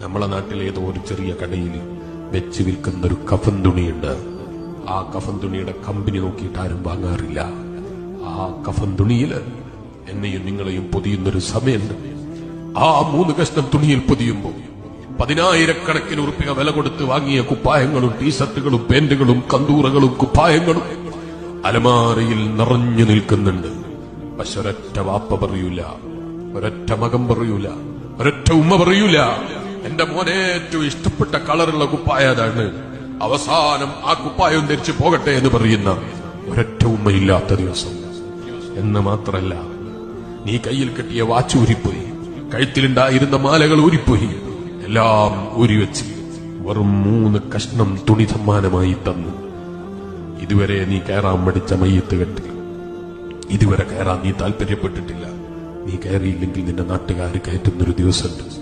നമ്മളെ നാട്ടിലെ ഏതോ ഒരു ചെറിയ കടയിൽ വെച്ച് വിൽക്കുന്ന ഒരു കഫൻ തുണിയുണ്ട്. ആ കഫൻ തുണിയുടെ കമ്പനി നോക്കിയിട്ട് ആരും വാങ്ങാറില്ല. ആ കഫൻ തുണിയിൽ എന്നെയും നിങ്ങളെയും പൊതിയുന്നൊരു സമയമുണ്ട്. ആ 3 കഷ്ണം തുണിയിൽ പൊതിയുമ്പോൾ 10,000-കണക്കിന് ഉറുപ്പിക വില കൊടുത്ത് വാങ്ങിയ കുപ്പായങ്ങളും ടീഷർട്ടുകളും പാന്റുകളും കന്തൂറകളും കുപ്പായങ്ങളും അലമാരയിൽ നിറഞ്ഞു നിൽക്കുന്നുണ്ട്. പക്ഷെ ഒരൊറ്റ വാപ്പ പറയൂല, ഒരൊറ്റ മകൻ പറയൂല, ഒരൊറ്റ ഉമ്മ പറയൂല എന്റെ മോനെ ഏറ്റവും ഇഷ്ടപ്പെട്ട കളറുള്ള കുപ്പായ അതാണ്, അവസാനം ആ കുപ്പായം ധരിച്ചു പോകട്ടെ എന്ന് പറയുന്ന ഒരൊറ്റ ഉമ്മയില്ലാത്ത ദിവസം. എന്ന് മാത്രല്ല, നീ കയ്യിൽ കെട്ടിയ വാച്ച് ഊരിപ്പോയി, കഴുത്തിലുണ്ടായിരുന്ന മാലകൾ ഊരിപ്പോയി, എല്ലാം ഊരിവെച്ച് വെറും 3 കഷ്ണം തുണി സമ്മാനമായി തന്നു. ഇതുവരെ നീ കയറാൻ മടിച്ച മയ്യത്ത് കെട്ടി, ഇതുവരെ കയറാൻ നീ താല്പര്യപ്പെട്ടിട്ടില്ല. നീ കയറിയില്ലെങ്കിൽ നിന്റെ നാട്ടുകാർ കയറ്റുന്നൊരു ദിവസമുണ്ട്.